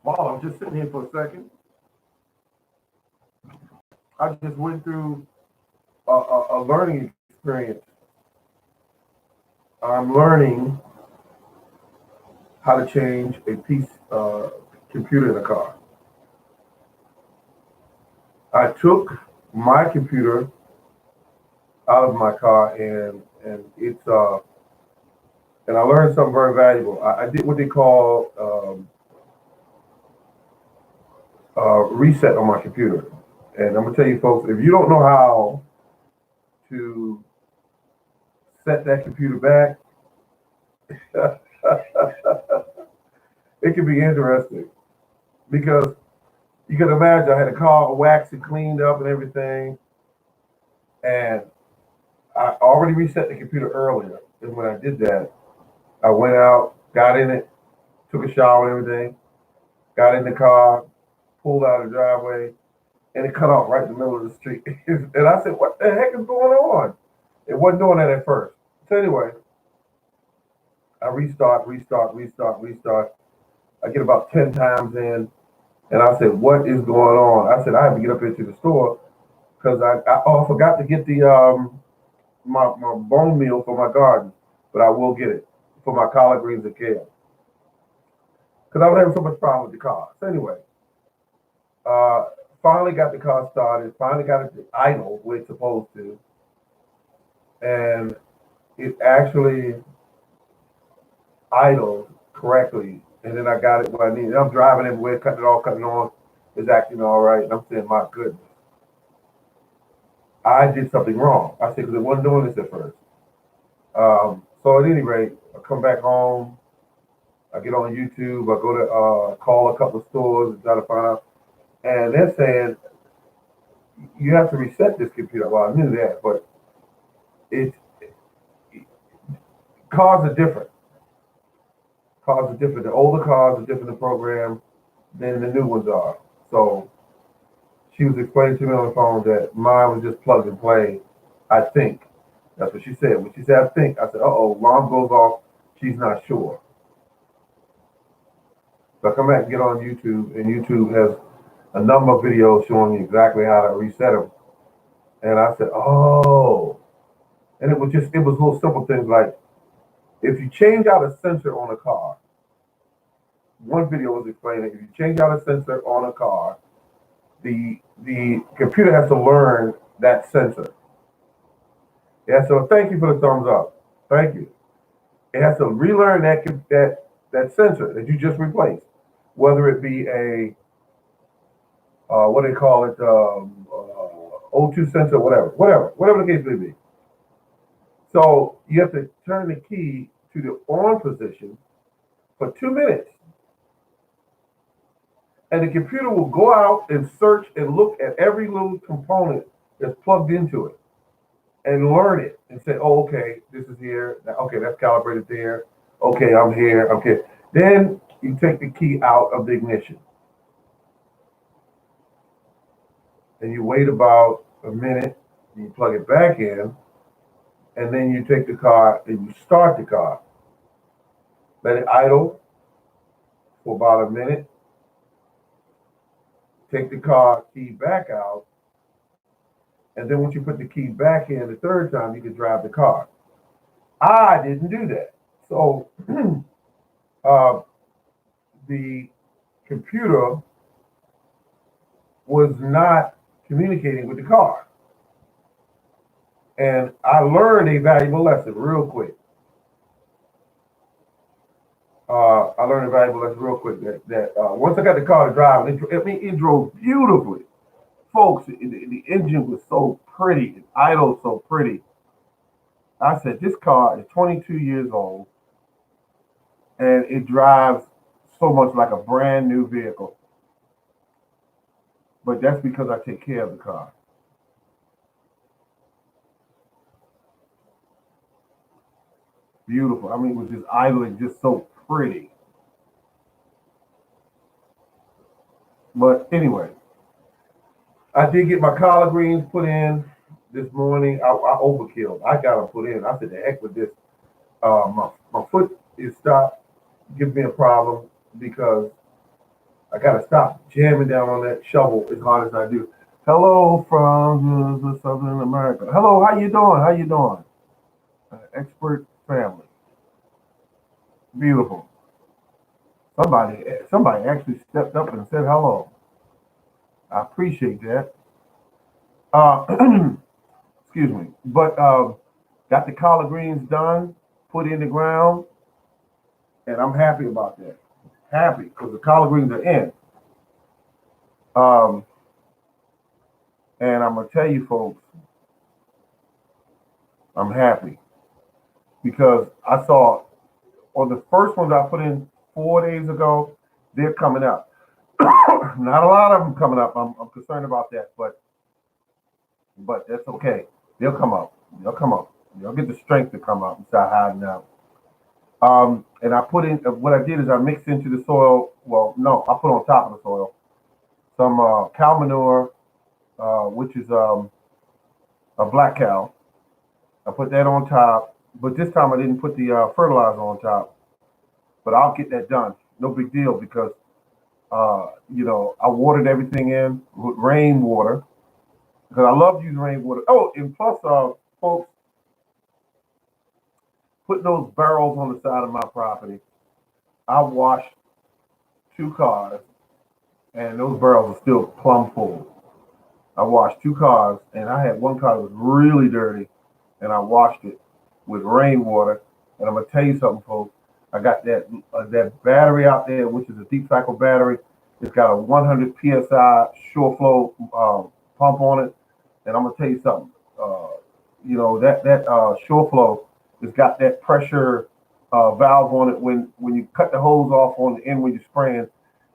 Wow, I'm just sitting here for a second. I just went through a learning experience. I'm learning how to change a piece computer in a car. I took my computer out of my car and I learned something very valuable. I did what they call reset on my computer, and I'm gonna tell you folks, if you don't know how to set that computer back, it can be interesting because you can imagine I had a car waxed and cleaned up and everything, and I already reset the computer earlier. And when I did that, I went out, got in it, took a shower and everything, got in the car, pulled out of the driveway, and it cut off right in the middle of the street. And I said, "What the heck is going on?" It wasn't doing that at first. So anyway, I restart, restart, restart, restart. I get about 10 times in, and I said, "What is going on?" I said, "I have to get up into the store because I forgot to get the my bone meal for my garden, but I will get it for my collard greens and kale because I was having so much problem with the car." So anyway, uh, finally got the car started. Finally got it to idle where it's supposed to, and it actually idled correctly. And then I got it what I needed. I'm driving everywhere, cutting it off, cutting it on. It's acting all right. And I'm saying, my goodness, I did something wrong. I said, because it wasn't doing this at first. So at any rate, I come back home. I get on YouTube. I go to call a couple of stores and try to find out. And they're saying, you have to reset this computer. Well, I knew that, but it's cars are different. Cars are different. The older cars are different in program than the new ones are. So she was explaining to me on the phone that mine was just plug and play. I think that's what she said. When she said I think, I said, "Uh oh, alarm goes off. She's not sure." So I come back and get on YouTube, and YouTube has a number of videos showing me exactly how to reset them. And I said, "Oh," and it was little simple things like if you change out a sensor on a car. One video was explaining if you change out a sensor on a car, the computer has to learn that sensor. Yeah, so thank you for the thumbs up. Thank you. It has to relearn that sensor that you just replaced, whether it be a what do they call it, O2 sensor, whatever the case may be. So you have to turn the key to the on position for 2 minutes, and the computer will go out and search and look at every little component that's plugged into it and learn it and say, "Oh, okay, this is here. Okay, that's calibrated there. Okay, I'm here. Okay." Then you take the key out of the ignition and you wait about a minute. You plug it back in, and then you take the car and you start the car. Let it idle for about a minute. Take the car key back out, and then once you put the key back in the third time, you can drive the car. I didn't do that, so uh, the computer was not communicating with the car. And I learned a valuable lesson real quick. I learned a valuable lesson real quick that once I got the car to drive, it drove beautifully. Folks, the engine was so pretty, it idled so pretty. I said, this car is 22 years old and it drives so much like a brand new vehicle. But that's because I take care of the car. Beautiful. I mean, it was just idling, just so pretty. But anyway, I did get my collard greens put in. this morning. I overkilled. I got to put in. I said, the heck with this. My foot is stopped, giving me a problem because I got to stop jamming down on that shovel as hard as I do. Hello from Southern America. Hello, how you doing? How you doing? Expert family. Beautiful. Somebody actually stepped up and said hello. I appreciate that. Uh, excuse me. But got the collard greens done, put in the ground, and I'm happy about that. Happy because the collard greens are in. Um, and I'm gonna tell you folks, I'm happy because I saw on the first ones I put in 4 days ago, they're coming up. Not a lot of them coming up. I'm concerned about that, but that's okay. They'll come up. They'll come up. They'll get the strength to come up and start hiding out. And I put in what I did is I mixed into the soil. Well, no, I put on top of the soil some cow manure, which is a black cow. I put that on top, but this time I didn't put the fertilizer on top. But I'll get that done. No big deal because I watered everything in with rainwater because I love using rainwater. Oh, and plus, folks, putting those barrels on the side of my property. I washed 2 cars, and those barrels are still plumb full. I washed 2 cars, and I had one car that was really dirty, and I washed it with rainwater. And I'm gonna tell you something, folks. I got that battery out there, which is a deep cycle battery. It's got a 100 psi shore flow pump on it, and I'm gonna tell you something. That shore flow has got that pressure valve on it. When you cut the hose off on the end when you're spraying,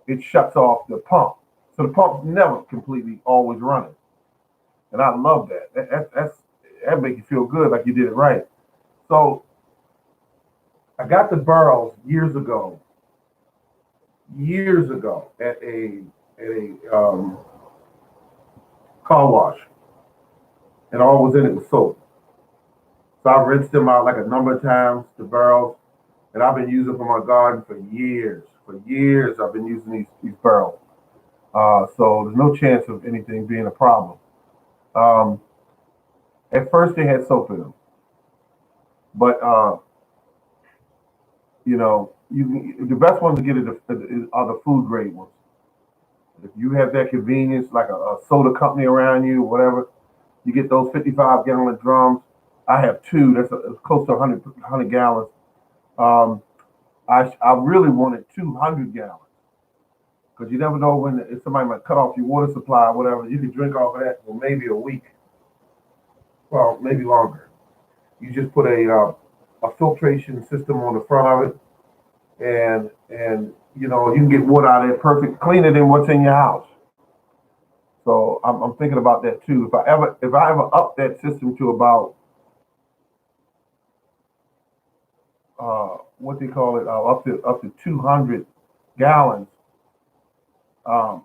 it shuts off the pump. So the pump's never completely always running, and I love that. That makes you feel good, like you did it right. So I got the barrels years ago at a car wash, and all was in it was soap. So I rinsed them out like a number of times, the barrels, and I've been using for my garden for years. For years, I've been using these barrels. So there's no chance of anything being a problem. Um, at first, they had soap in them, but the best ones to get are the food grade ones. If you have that convenience, like a soda company around you, or whatever, you get those 55-gallon drums. I have two. It's close to 100 gallons. Um, I really wanted 200 gallons because you never know when if somebody might cut off your water supply or whatever. You can drink off of that for maybe a week, well, maybe longer. You just put a filtration system on the front of it, and you can get water out of it perfect, cleaner than what's in your house. So I'm thinking about that too. If I ever up that system to about what they call it, up to 200 gallons, um,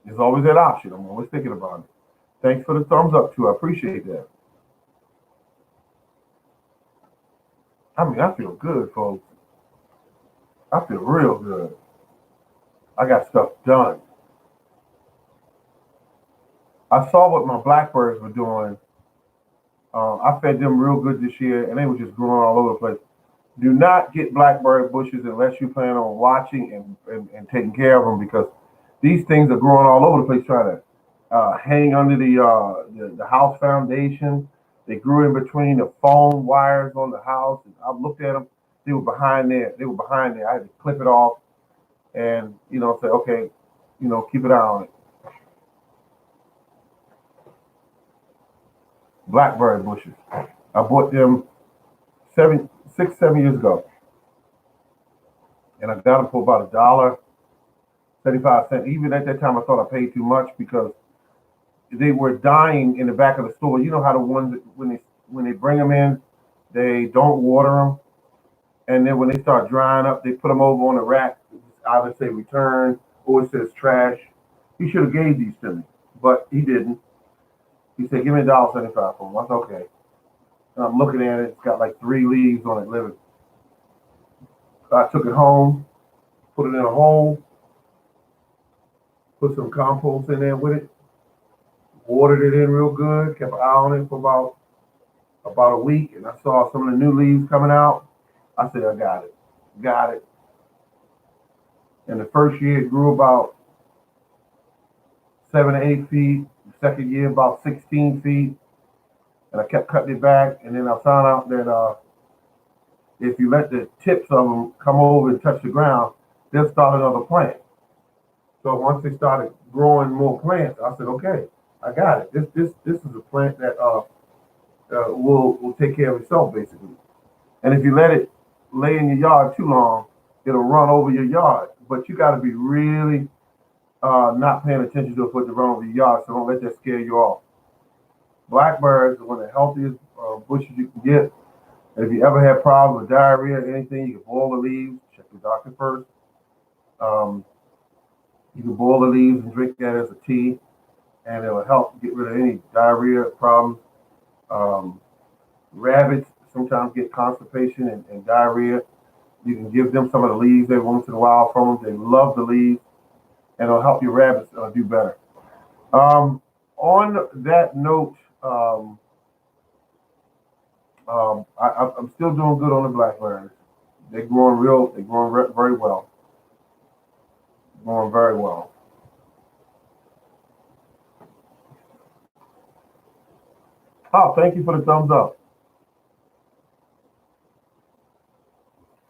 there's always that option. I'm always thinking about it. Thanks for the thumbs up too. I appreciate that. I mean, I feel good, folks. I feel real good. I got stuff done. I saw what my blackberries were doing. I fed them real good this year, and they were just growing all over the place. Do not get blackberry bushes unless you plan on watching and taking care of them because these things are growing all over the place trying to hang under the house foundation. They grew in between the phone wires on the house. And I looked at them. They were behind there. They were behind there. I had to clip it off and say, okay, keep it on it. Blackberry bushes. I bought them 7 years ago, and I got them for about $1.75. Even at that time, I thought I paid too much because they were dying in the back of the store. You know how the ones when they bring them in, they don't water them, and then when they start drying up, they put them over on the rack. Either say return or it says trash. He should have gave these to me, but he didn't. He said, give me $1.75 for them. I said, okay. And I'm looking at it. It's got like 3 leaves on it living. So I took it home, put it in a hole, put some compost in there with it, watered it in real good, kept an eye on it for about a week, and I saw some of the new leaves coming out. I said, I got it. And the first year it grew about 7 to 8 feet. The second year about 16 feet, and I kept cutting it back. And then I found out that if you let the tips of them come over and touch the ground, they'll start another plant. So once they started growing more plants, I said, okay, I got it. This is a plant that will take care of itself basically. And if you let it lay in your yard too long, it'll run over your yard. But you got to be really not paying attention to it for it to run over your yard. So don't let that scare you off. Blackberries are one of the healthiest bushes you can get. And if you ever had problems with diarrhea or anything, you can boil the leaves. Check your doctor first. Um, you can boil the leaves and drink that as a tea, and it'll help get rid of any diarrhea problems. Um, Rabbits sometimes get constipation and diarrhea. You can give them some of the leaves every once in a while from them. They love the leaves, and it'll help your rabbits do better. On that note, I'm still doing good on the blackberries. They're growing very well, growing very well. Oh, thank you for the thumbs up.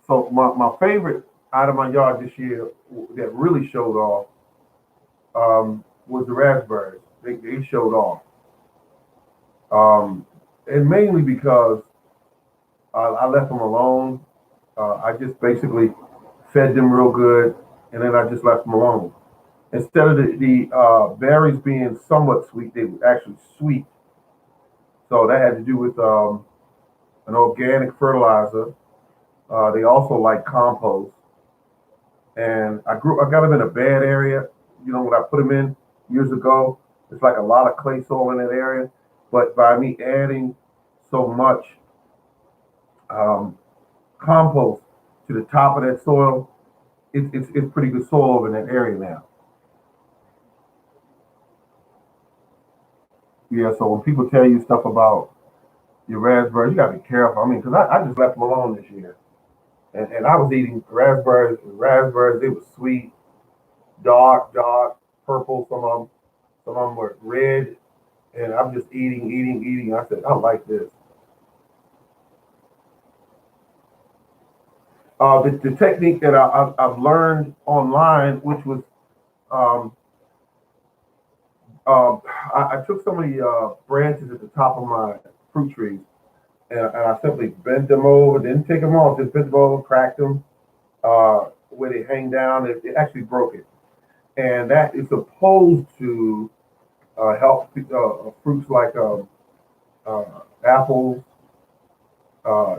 So my favorite out of my yard this year that really showed off was the raspberries. They showed off, um, and mainly because I left them alone. I just basically fed them real good, and then I just left them alone. Instead of the berries being somewhat sweet, they were actually sweet. So that had to do with an organic fertilizer. They also like compost, and I got them in a bad area. You know, when I put them in years ago, it's like a lot of clay soil in that area. But by me adding so much um, compost to the top of that soil, it's pretty good soil over in that area now. Yeah, so when people tell you stuff about your raspberries, you gotta be careful. I mean, because I just left them alone this year, and I was eating raspberries. Raspberries, they were sweet, dark purple. Some of them were red, and I'm just eating. I said, I like this. The technique that I've learned online, which was um, I took some of the branches at the top of my fruit trees, and I simply bent them over, didn't take them off, just bent them over, cracked them where they hang down. It actually broke it, and that is supposed to help fruits like apples,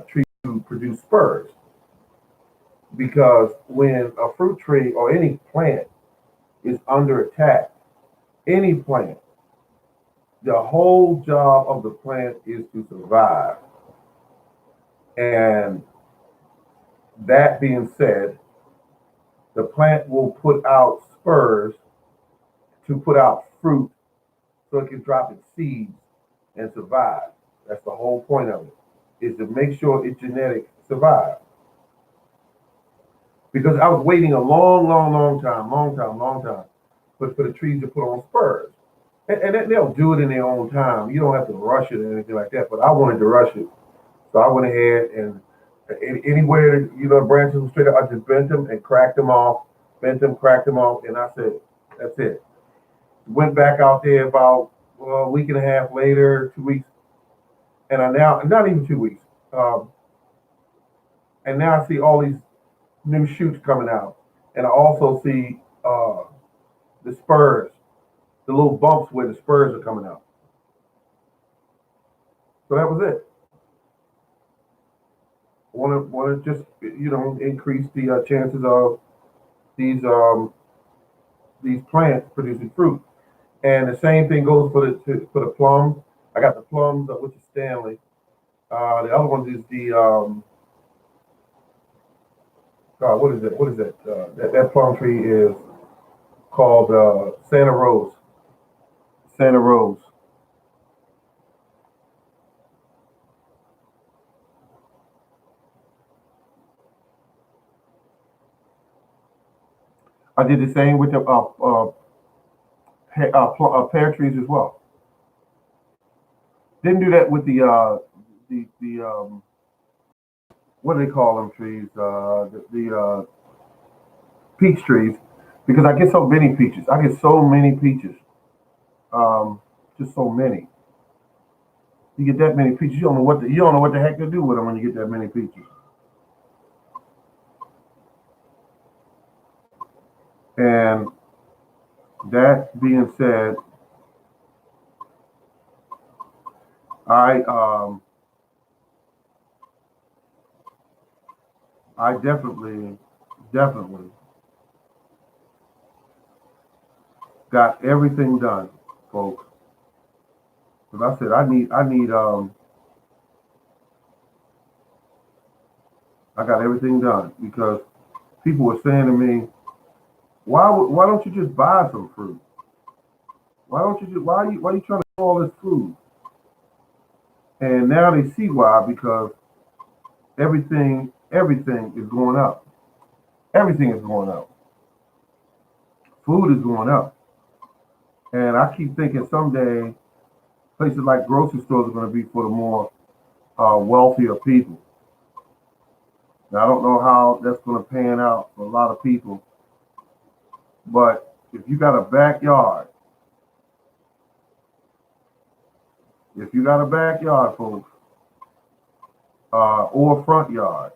trees to produce spurs. Because when a fruit tree or any plant is under attack, any plant, the whole job of the plant is to survive. And that being said, the plant will put out spurs to put out fruit so it can drop its seeds and survive. That's the whole point of it, is to make sure its genetics survive. Because I was waiting a long time, but for the trees to put on spurs. And they'll do it in their own time. You don't have to rush it or anything like that. But I wanted to rush it. So I went ahead and anywhere, the branches were straight up, I just bent them and cracked them off, bent them, cracked them off, and I said, that's it. Went back out there about a week and a half later, 2 weeks, and I now, not even 2 weeks, um, and now I see all these new shoots coming out. And I also see the spurs, the little bumps where the spurs are coming out. So that was it. Want to just increase the chances of these um, these plants producing fruit. And the same thing goes for for the plums. I got the plums, which is Stanley. The other one is the God, what is it? What is that? That plum tree is called Santa Rose. Santa Rose. I did the same with the pear trees as well. Didn't do that with the what do they call them trees? The peach trees, because I get so many peaches. I get so many peaches. Um, just so many. You get that many peaches, you don't know what the heck to do with them when you get that many peaches. And that being said, I um, I definitely got everything done, folks. Because I said I got everything done because people were saying to me, why don't you just buy some fruit? Why are you trying to do all this food? And now they see why, because everything is going up. Everything is going up. Food is going up. And I keep thinking someday places like grocery stores are going to be for the more wealthier people. Now I don't know how that's going to pan out for a lot of people, but if you got a backyard, if you got a backyard, folks, or a front yard,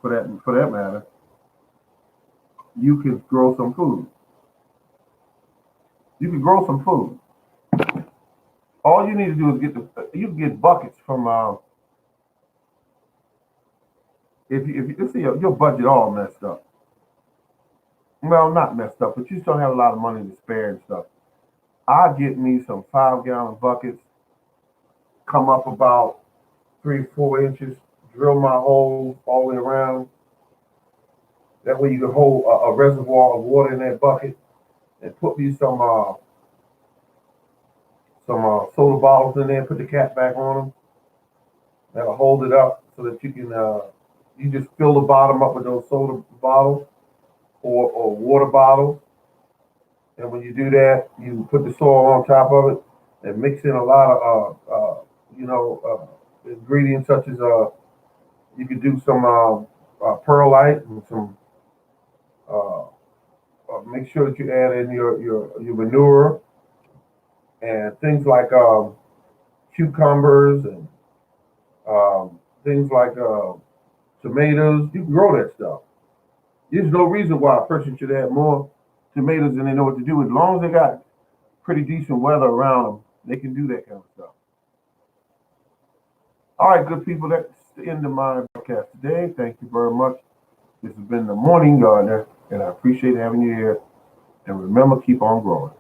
for that matter, you can grow some food. You can grow some food. All you need to do is you can get buckets from if you let's see your budget all messed up. Well, not messed up, but you still have a lot of money to spare and stuff. I get me some 5 gallon buckets, come up about 3 4 inches, drill my holes all the way around. That way you can hold a reservoir of water in that bucket, and put me some soda bottles in there. Put the cap back on them. That'll hold it up so that you just fill the bottom up with those soda bottles or water bottles. And when you do that, you put the soil on top of it and mix in a lot of ingredients such as you could do some perlite and some uh, make sure that you add in your manure and things like cucumbers and things like tomatoes. You can grow that stuff. There's no reason why a person should add more tomatoes than they know what to do. As long as they got pretty decent weather around them, they can do that kind of stuff. All right, good people, that's the end of my broadcast today. Thank you very much. This has been the Morning Gardener, and I appreciate having you here. And remember, keep on growing.